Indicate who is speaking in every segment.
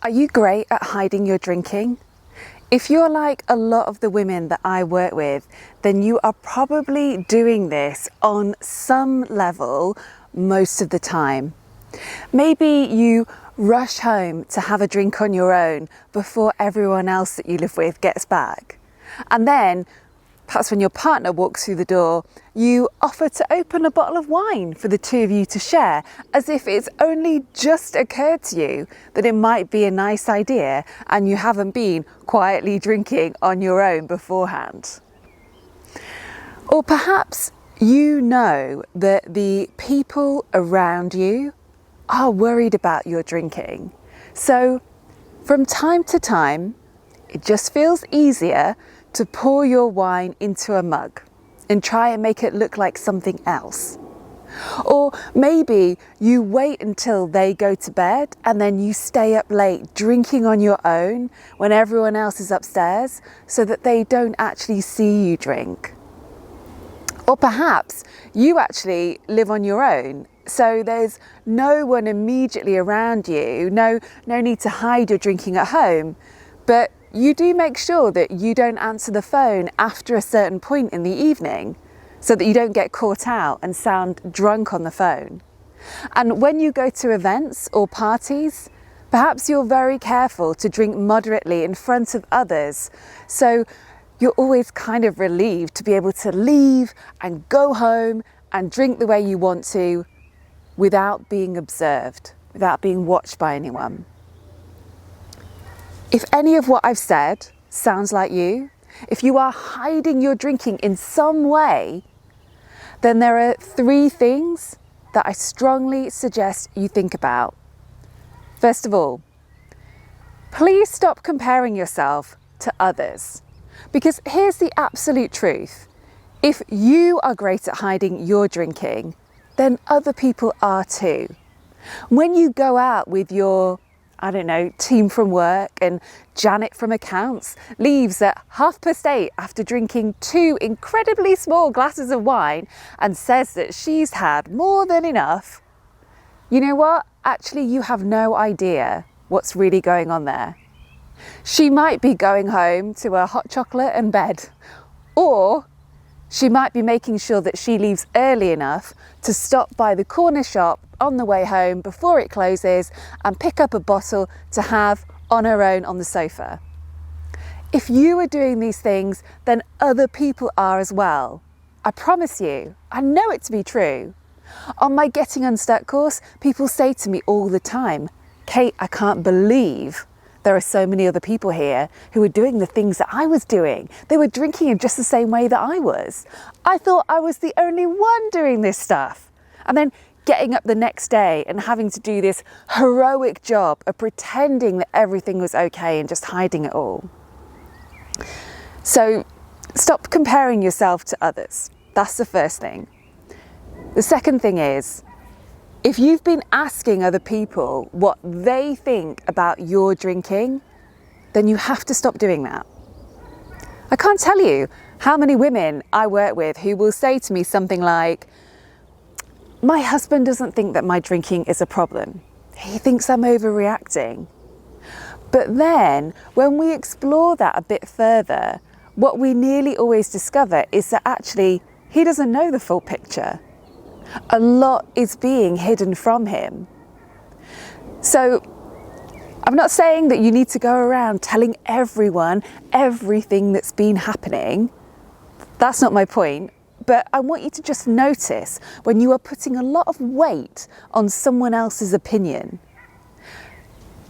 Speaker 1: Are you great at hiding your drinking? If you're like a lot of the women that I work with, then you are probably doing this on some level most of the time. Maybe you rush home to have a drink on your own before everyone else that you live with gets back. And then, perhaps when your partner walks through the door, you offer to open a bottle of wine for the two of you to share, as if it's only just occurred to you that it might be a nice idea and you haven't been quietly drinking on your own beforehand. Or perhaps you know that the people around you are worried about your drinking. So from time to time, it just feels easier to pour your wine into a mug and try and make it look like something else. Or maybe you wait until they go to bed and then you stay up late drinking on your own when everyone else is upstairs so that they don't actually see you drink. Or perhaps you actually live on your own, so there's no one immediately around you, no need to hide your drinking at home, but you do make sure that you don't answer the phone after a certain point in the evening so that you don't get caught out and sound drunk on the phone. And when you go to events or parties, perhaps you're very careful to drink moderately in front of others, so you're always kind of relieved to be able to leave and go home and drink the way you want to without being observed, without being watched by anyone. If any of what I've said sounds like you, if you are hiding your drinking in some way, then there are 3 things that I strongly suggest you think about. First of all, please stop comparing yourself to others. Because here's the absolute truth. If you are great at hiding your drinking, then other people are too. When you go out with your team from work, and Janet from accounts leaves at 8:30 after drinking 2 incredibly small glasses of wine and says that she's had more than enough, you know what? Actually, you have no idea what's really going on there. She might be going home to a hot chocolate and bed, or she might be making sure that she leaves early enough to stop by the corner shop on the way home before it closes and pick up a bottle to have on her own on the sofa. If you are doing these things, then other people are as well. I promise you, I know it to be true. On my Getting Unstuck course, people say to me all the time, "Kate, I can't believe there are so many other people here who are doing the things that I was doing. They were drinking in just the same way that I was. I thought I was the only one doing this stuff." And then getting up the next day and having to do this heroic job of pretending that everything was okay and just hiding it all. So stop comparing yourself to others. That's the first thing. The second thing is, if you've been asking other people what they think about your drinking, then you have to stop doing that. I can't tell you how many women I work with who will say to me something like, "My husband doesn't think that my drinking is a problem. He thinks I'm overreacting." But then when we explore that a bit further, what we nearly always discover is that actually he doesn't know the full picture. A lot is being hidden from him. So I'm not saying that you need to go around telling everyone everything that's been happening. That's not my point. But I want you to just notice when you are putting a lot of weight on someone else's opinion.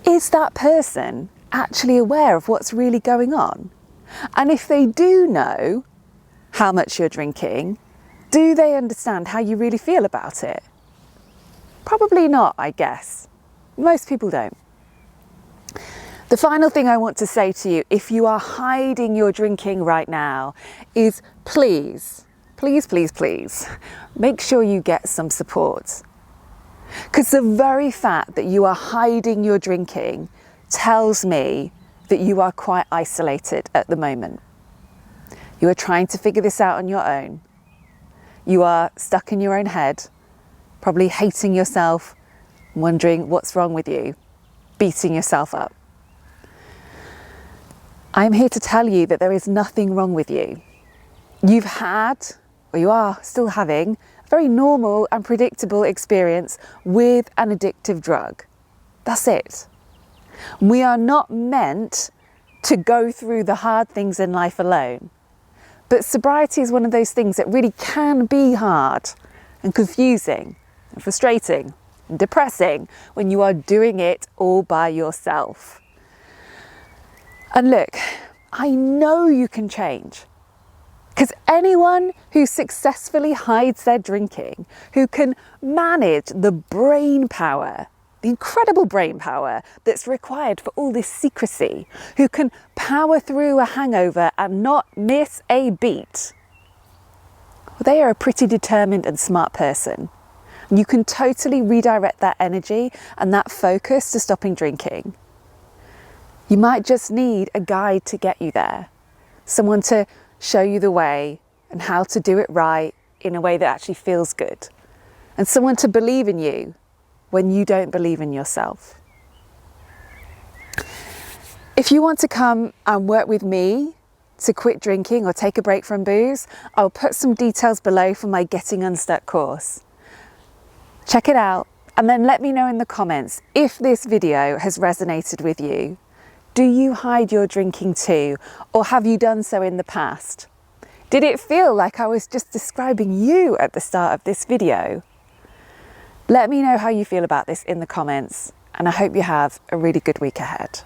Speaker 1: Is that person actually aware of what's really going on? And if they do know how much you're drinking, do they understand how you really feel about it? Probably not, I guess. Most people don't. The final thing I want to say to you, if you are hiding your drinking right now, is please, make sure you get some support. Because the very fact that you are hiding your drinking tells me that you are quite isolated at the moment. You are trying to figure this out on your own. You are stuck in your own head, probably hating yourself, wondering what's wrong with you, beating yourself up. I'm here to tell you that there is nothing wrong with you. You've had, or you are still having, a very normal and predictable experience with an addictive drug. That's it. We are not meant to go through the hard things in life alone. But sobriety is one of those things that really can be hard and confusing and frustrating and depressing when you are doing it all by yourself. And look, I know you can change. Because anyone who successfully hides their drinking, who can manage the brain power, the incredible brain power that's required for all this secrecy, who can power through a hangover and not miss a beat, well, they are a pretty determined and smart person. And you can totally redirect that energy and that focus to stopping drinking. You might just need a guide to get you there, someone to show you the way and how to do it right in a way that actually feels good, and someone to believe in you when you don't believe in yourself. If you want to come and work with me to quit drinking or take a break from booze, I'll put some details below for my Getting Unstuck course. Check it out and then let me know in the comments if this video has resonated with you. Do you hide your drinking too, or have you done so in the past? Did it feel like I was just describing you at the start of this video? Let me know how you feel about this in the comments, and I hope you have a really good week ahead.